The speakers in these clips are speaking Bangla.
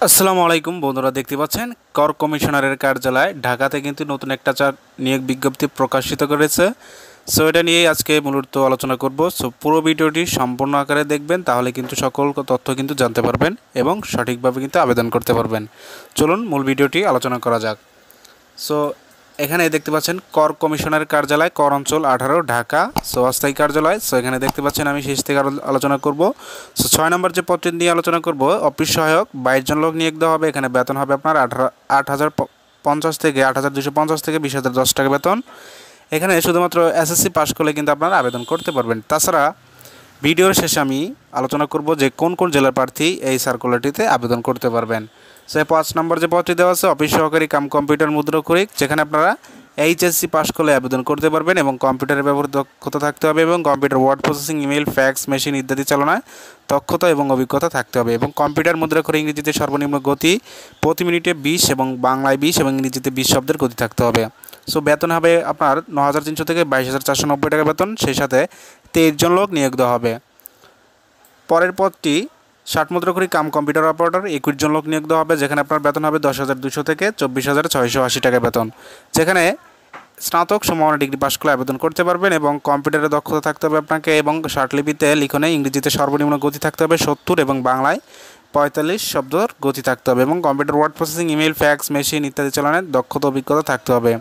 আসসালামু আলাইকুম বন্ধুরা, দেখতে পাচ্ছেন কর কমিশনারের কার্যালয় ঢাকাতে কিন্তু নতুন একটা নিয়োগ বিজ্ঞপ্তি প্রকাশিত করেছে। সো এটা নিয়েই আজকে মূলত আলোচনা করব। সো পুরো ভিডিওটি সম্পূর্ণ আকারে দেখবেন, তাহলে কিন্তু সকল তথ্য কিন্তু জানতে পারবেন এবং সঠিকভাবে কিন্তু আবেদন করতে পারবেন। চলুন মূল ভিডিওটি আলোচনা করা যাক। সো এখানে দেখতে পাচ্ছেন কর কমিশনার কার্যালয়, কর অঞ্চল 18, ঢাকা। সো অস্থায়ী কার্যালয়। সো এখানে দেখতে পাচ্ছেন আমি শেষ থেকে আলোচনা করব। সো 6 নম্বর যে পদটি নিয়ে আলোচনা করব, অফিস সহায়ক, 22 জন লোক নিয়োগ দেওয়া হবে। এখানে বেতন হবে আপনার 8,050 থেকে 8,250 থেকে 20,010 টাকা বেতন। এখানে শুধুমাত্র এসএসসি পাস করলে কিন্তু আপনারা আবেদন করতে পারবেন। তাছাড়া ভিডিওর শেষে আমি আলোচনা করব যে কোন কোন জেলার প্রার্থী এই সার্কুলারটিতে আবেদন করতে পারবেন। সে 5 নম্বর যে পদটি দেওয়া আছে, অফিস সহকারী কাম কম্পিউটার মুদ্রাক্ষরিক, যেখানে আপনারা এইচএসসি পাস করলে আবেদন করতে পারবেন এবং কম্পিউটারের ব্যবহার দক্ষতা থাকতে হবে এবং computer word processing, email, fax machine ইত্যাদি চালনায় দক্ষতা এবং অভিজ্ঞতা থাকতে হবে এবং কম্পিউটার মুদ্রাক্ষরে ইংরেজিতে সর্বনিম্ন গতি প্রতি মিনিটে 20 এবং বাংলায় 20 এবং ইংরেজিতে 20 শব্দের গতি থাকতে হবে। সো বেতন হবে আপনার 9,300 থেকে 22,490 টাকা বেতন, সেই সাথে 23 জন লোক নিয়োগ দেওয়া হবে। পরের পদটি 60 মুদ্রাক্ষরিক কাম কম্পিউটার অপারেটর, 21 জন লোক নিয়োগ দেওয়া হবে, যেখানে আপনার বেতন হবে 10,200 থেকে 24,680 টাকা বেতন, যেখানে স্নাতক সমমানের ডিগ্রি পাস করে আবেদন করতে পারবেন এবং কম্পিউটারে দক্ষতা থাকতে হবে আপনাকে এবং শার্টলিপিতে লিখনে ইংরেজিতে সর্বনিম্ন গতি থাকতে হবে 70 এবং বাংলায় 45 শব্দর গতি থাকতে হবে এবং computer word processing, email, fax machine ইত্যাদি চালানোর দক্ষতা অভিজ্ঞতা থাকতে হবে।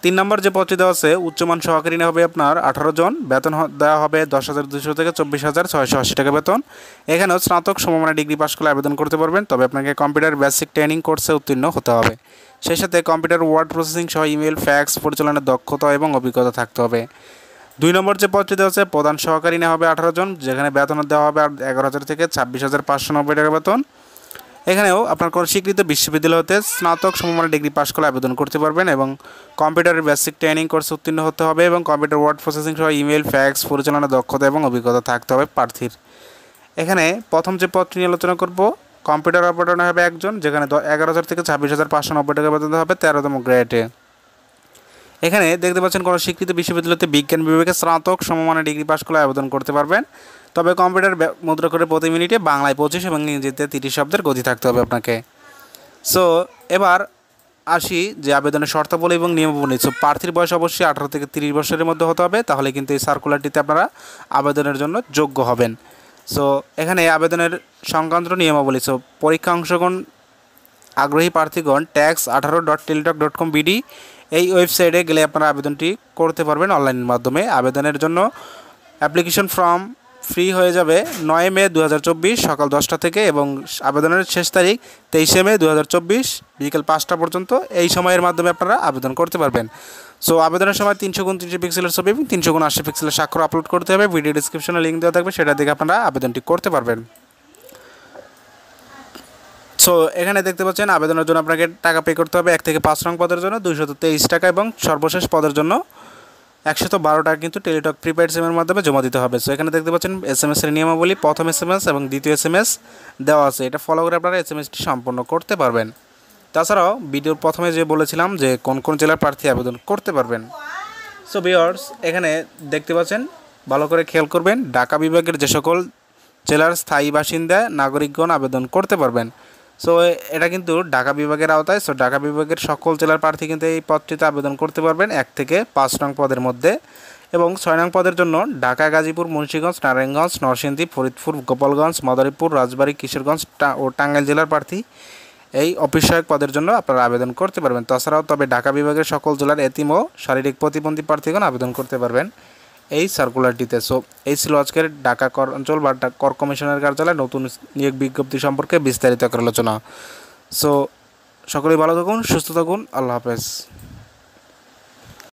3 নম্বর যে পদটি দেওয়া আছে, উচ্চমান সহকারী হবে আপনার 18 জন, বেতন দেওয়া হবে 10,200 থেকে 24,680 টাকা বেতন। এখানেও স্নাতক সমমানের ডিগ্রি পাস করে আবেদন করতে পারবেন, তবে আপনাকে কম্পিউটার বেসিক ট্রেনিং কোর্সে উত্তীর্ণ হতে হবে। সেই সাথে কম্পিউটার ওয়ার্ড প্রসেসিং সহ ইমেল, ফ্যাক্স পরিচালনার দক্ষতা এবং অভিজ্ঞতা থাকতে হবে। 2 নম্বর যে পদটি দেওয়া আছে, প্রধান সহকারী হবে 18 জন, যেখানে বেতন দেওয়া হবে 11,000 থেকে 26,590 টাকা বেতন। এখানেও আপনার কোনো স্বীকৃত বিশ্ববিদ্যালয় হতে স্নাতক সমমানের ডিগ্রি পাস করে আবেদন করতে পারবেন এবং কম্পিউটারের বেসিক ট্রেনিং কোর্সে উত্তীর্ণ হতে হবে এবং কম্পিউটার ওয়ার্ড প্রসেসিং সহ ইমেল, ফ্যাক্স পরিচালনার দক্ষতা এবং অভিজ্ঞতা থাকতে হবে প্রার্থীর। এখানে প্রথম যে পদটি নিয়ে আলোচনা করব, কম্পিউটার অপারেটর হবে 1 জন, যেখানে 11,000 থেকে 26,590 টাকা বেতন হবে 13তম গ্রেডে। এখানে দেখতে পাচ্ছেন কোনো স্বীকৃত বিশ্ববিদ্যালয়তে বিজ্ঞান বিভাগে স্নাতক সমমানের ডিগ্রি পাস করে আবেদন করতে পারবেন, তবে কম্পিউটার মুদ্রা করে প্রতি মিনিটে বাংলায় 25 এবং ইংরেজিতে 30 শব্দের গতি থাকতে হবে আপনাকে। সো এবার আসি যে আবেদনের শর্তাবলী এবং নিয়মাবলী। সো প্রার্থীর বয়স অবশ্যই 18 থেকে 30 বছরের মধ্যে হতে হবে, তাহলে কিন্তু এই সার্কুলারটিতে আপনারা আবেদনের জন্য যোগ্য হবেন। সো এখানে আবেদনের সংক্রান্ত নিয়মাবলী। সো পরীক্ষা অংশগ্রহণ আগ্রহী প্রার্থীগণ tax18.teletalk.com BD এই ওয়েবসাইটে গেলে আপনারা আবেদনটি করতে পারবেন অনলাইনের মাধ্যমে। আবেদনের জন্য অ্যাপ্লিকেশন ফর্ম ফ্রি হয়ে যাবে 9 মে 2024 সকাল 10টা থেকে এবং আবেদনের শেষ তারিখ 23 মে 2024 বিকেল 5টা পর্যন্ত। এই সময়ের মাধ্যমে আপনারা আবেদন করতে পারবেন। সো আবেদনের সময় 300x300 পিক্সেলের ছবি এবং 300x80 পিক্সেলের স্বাক্ষর আপলোড করতে হবে। ভিডিও ডিসক্রিপশনে লিঙ্ক দেওয়া থাকবে, সেটা দেখে আপনারা আবেদনটি করতে পারবেন। সো এখানে দেখতে পাচ্ছেন আবেদনের জন্য আপনাকে টাকা পে করতে হবে 1 থেকে 5 নং পদের জন্য 223 টাকা এবং সর্বশেষ পদের জন্য 112 টাকা কিন্তু টেলিটক প্রিপেড সিমের মাধ্যমে জমা দিতে হবে। সো এখানে দেখতে পাচ্ছেন SMS এর নিয়মাবলী, প্রথম SMS এবং দ্বিতীয় SMS দেওয়া আছে, এটা ফলো করে আপনারা SMSটি সম্পন্ন করতে পারবেন। তাছাড়াও ভিডিওর প্রথমে যে বলেছিলাম যে কোন কোন জেলার প্রার্থী আবেদন করতে পারবেন। সো ভিউয়ার্স, এখানে দেখতে পাচ্ছেন, ভালো করে খেয়াল করবেন, ঢাকা বিভাগের যে সকল জেলার স্থায়ী বাসিন্দা নাগরিকগণ আবেদন করতে পারবেন। সো এটা কিন্তু ঢাকা বিভাগের আওতায়। সো ঢাকা বিভাগের সকল জেলার প্রার্থী কিন্তু এই পদটিতে আবেদন করতে পারবেন 1 থেকে 5 নং পদের মধ্যে এবং 6 নং পদের জন্য ঢাকা, গাজীপুর, মুন্সিগঞ্জ, নারায়ণগঞ্জ, নরসিংদী, ফরিদপুর, গোপালগঞ্জ, মাদারীপুর, রাজবাড়ী, কিশোরগঞ্জ ও টাঙ্গাইল জেলার প্রার্থী এই অফিস সহায়ক পদের জন্য আপনারা আবেদন করতে পারবেন। তাছাড়াও তবে ঢাকা বিভাগের সকল জেলার এতিম ও শারীরিক প্রতিবন্ধী প্রার্থীগণ আবেদন করতে পারবেন এই সার্কুলারটিতে। সো এই ছিল আজকের ঢাকা কর অঞ্চল বা কর কমিশনের কার্যালয়ে নতুন নিয়োগ বিজ্ঞপ্তি সম্পর্কে বিস্তারিত আলোচনা। সো সকলেই ভালো থাকুন, সুস্থ থাকুন, আল্লাহ হাফেজ।